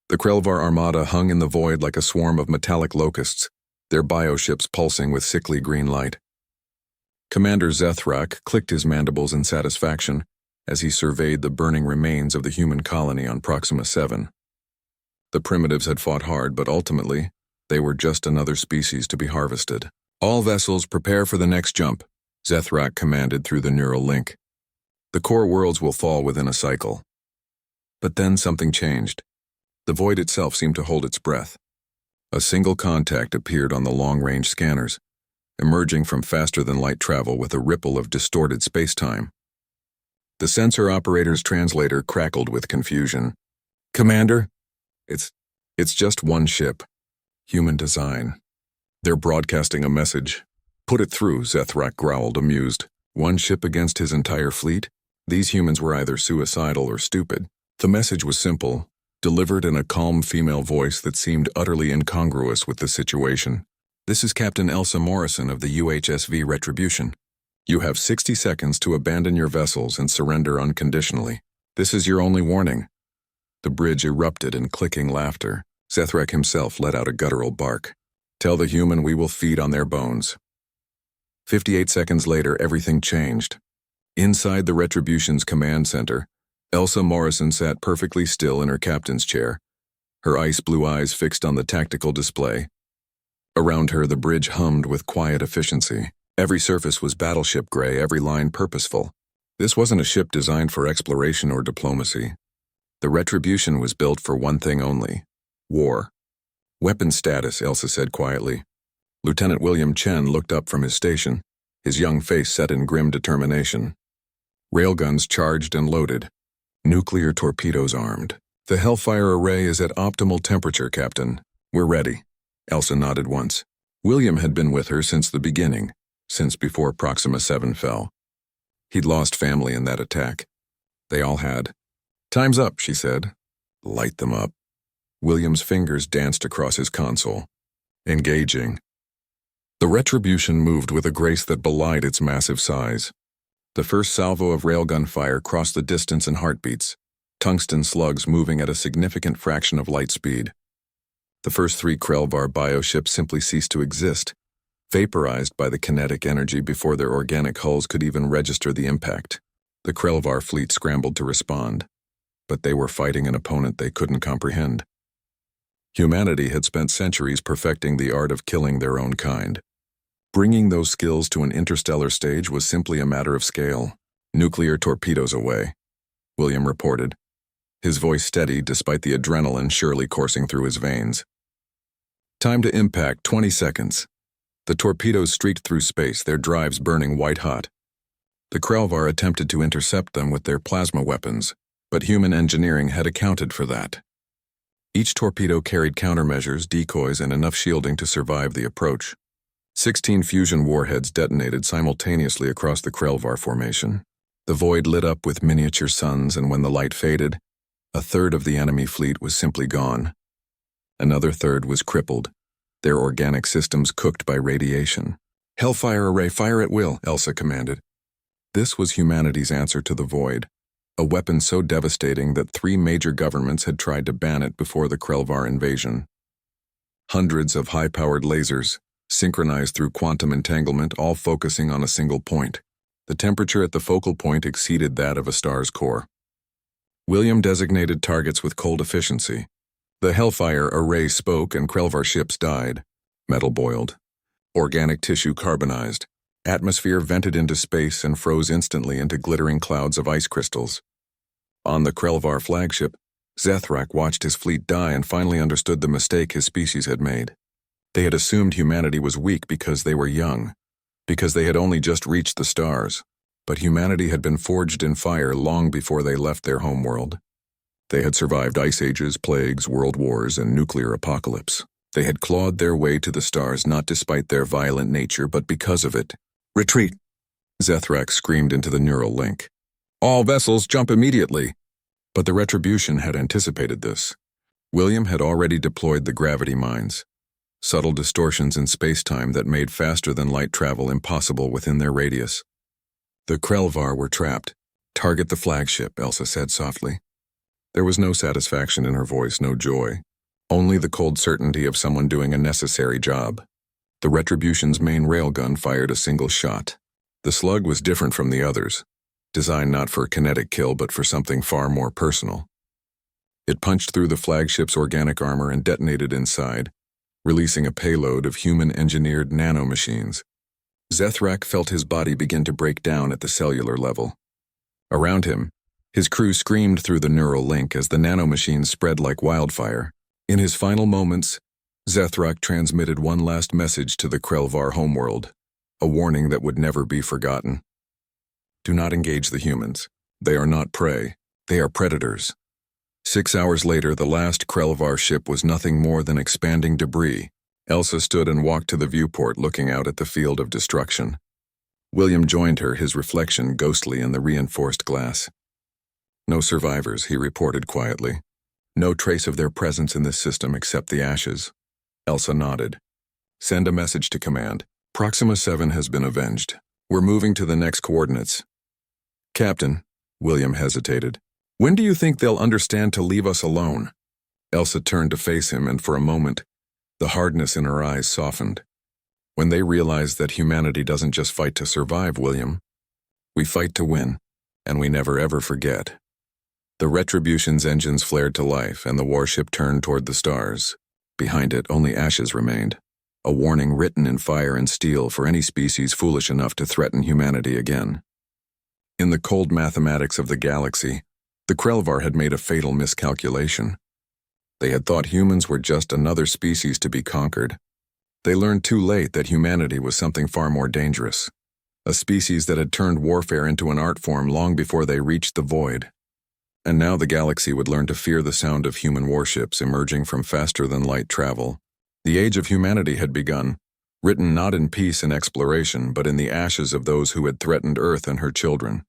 The Krelvar armada hung in the void like a swarm of metallic locusts, their bioships pulsing with sickly green light. Commander Zethrak clicked his mandibles in satisfaction as he surveyed the burning remains of the human colony on Proxima 7. The primitives had fought hard, but ultimately, they were just another species to be harvested. "All vessels prepare for the next jump," Zethrak commanded through the neural link. "The core worlds will fall within a cycle." But then something changed. The void itself seemed to hold its breath. A single contact appeared on the long-range scanners, emerging from faster-than-light travel with a ripple of distorted space-time. The sensor operator's translator crackled with confusion. "Commander, it's just one ship. Human design. They're broadcasting a message." "Put it through," Zethrak growled, amused. One ship against his entire fleet? These humans were either suicidal or stupid. The message was simple, delivered in a calm female voice that seemed utterly incongruous with the situation. "This is Captain Elsa Morrison of the UHSV Retribution. You have 60 seconds to abandon your vessels and surrender unconditionally. This is your only warning." The bridge erupted in clicking laughter. Zethrak himself let out a guttural bark. "Tell the human we will feed on their bones." 58 seconds later, everything changed. Inside the Retribution's command center, Elsa Morrison sat perfectly still in her captain's chair, her ice-blue eyes fixed on the tactical display. Around her, the bridge hummed with quiet efficiency. Every surface was battleship gray, every line purposeful. This wasn't a ship designed for exploration or diplomacy. The Retribution was built for one thing only: war. "Weapon status," Elsa said quietly. Lieutenant William Chen looked up from his station, his young face set in grim determination. "Railguns charged and loaded. Nuclear torpedoes armed. The Hellfire array is at optimal temperature, Captain. We're ready." Elsa nodded once. William had been with her since the beginning, since before Proxima 7 fell. He'd lost family in that attack. They all had. "Time's up," she said. "Light them up." William's fingers danced across his console. "Engaging." The Retribution moved with a grace that belied its massive size. The first salvo of railgun fire crossed the distance in heartbeats, tungsten slugs moving at a significant fraction of light speed. The first 3 Krelvar bioships simply ceased to exist, vaporized by the kinetic energy before their organic hulls could even register the impact. The Krelvar fleet scrambled to respond, but they were fighting an opponent they couldn't comprehend. Humanity had spent centuries perfecting the art of killing their own kind. Bringing those skills to an interstellar stage was simply a matter of scale. "Nuclear torpedoes away," William reported, his voice steady despite the adrenaline surely coursing through his veins. "Time to impact, 20 seconds. The torpedoes streaked through space, their drives burning white-hot. The Krelvar attempted to intercept them with their plasma weapons, but human engineering had accounted for that. Each torpedo carried countermeasures, decoys, and enough shielding to survive the approach. 16 fusion warheads detonated simultaneously across the Krelvar formation. The void lit up with miniature suns, and when the light faded, a third of the enemy fleet was simply gone. Another third was crippled, their organic systems cooked by radiation. "Hellfire array, fire at will," Elsa commanded. This was humanity's answer to the void, a weapon so devastating that 3 major governments had tried to ban it before the Krelvar invasion. Hundreds of high-powered lasers, synchronized through quantum entanglement, all focusing on a single point. The temperature at the focal point exceeded that of a star's core. William designated targets with cold efficiency. The Hellfire array spoke and Krelvar ships died. Metal boiled. Organic tissue carbonized. Atmosphere vented into space and froze instantly into glittering clouds of ice crystals. On the Krelvar flagship, Zethrak watched his fleet die and finally understood the mistake his species had made. They had assumed humanity was weak because they were young, because they had only just reached the stars. But humanity had been forged in fire long before they left their homeworld. They had survived ice ages, plagues, world wars, and nuclear apocalypse. They had clawed their way to the stars not despite their violent nature, but because of it. "Retreat!" Zethrak screamed into the neural link. "All vessels jump immediately!" But the Retribution had anticipated this. William had already deployed the gravity mines, subtle distortions in space-time that made faster-than-light travel impossible within their radius. The Krelvar were trapped. "Target the flagship," Elsa said softly. There was no satisfaction in her voice, no joy. Only the cold certainty of someone doing a necessary job. The Retribution's main railgun fired a single shot. The slug was different from the others, designed not for kinetic kill but for something far more personal. It punched through the flagship's organic armor and detonated inside, releasing a payload of human-engineered nanomachines. Zethrak felt his body begin to break down at the cellular level. Around him, his crew screamed through the neural link as the nanomachines spread like wildfire. In his final moments, Zethrak transmitted one last message to the Krelvar homeworld, a warning that would never be forgotten. Do not engage the humans. They are not prey. They are predators. 6 hours later, the last Krelvar ship was nothing more than expanding debris. Elsa stood and walked to the viewport, looking out at the field of destruction. William joined her, his reflection ghostly in the reinforced glass. No survivors, he reported quietly. No trace of their presence in this system except the ashes. Elsa nodded. Send a message to command. Proxima 7 has been avenged. We're moving to the next coordinates. Captain, William hesitated. When do you think they'll understand to leave us alone? Elsa turned to face him, and for a moment, the hardness in her eyes softened. When they realize that humanity doesn't just fight to survive, William. We fight to win, and we never ever forget. The Retribution's engines flared to life, and the warship turned toward the stars. Behind it, only ashes remained, a warning written in fire and steel for any species foolish enough to threaten humanity again. In the cold mathematics of the galaxy, the Krelvar had made a fatal miscalculation. They had thought humans were just another species to be conquered. They learned too late that humanity was something far more dangerous, a species that had turned warfare into an art form long before they reached the void. And now the galaxy would learn to fear the sound of human warships emerging from faster-than-light travel. The age of humanity had begun, written not in peace and exploration, but in the ashes of those who had threatened Earth and her children.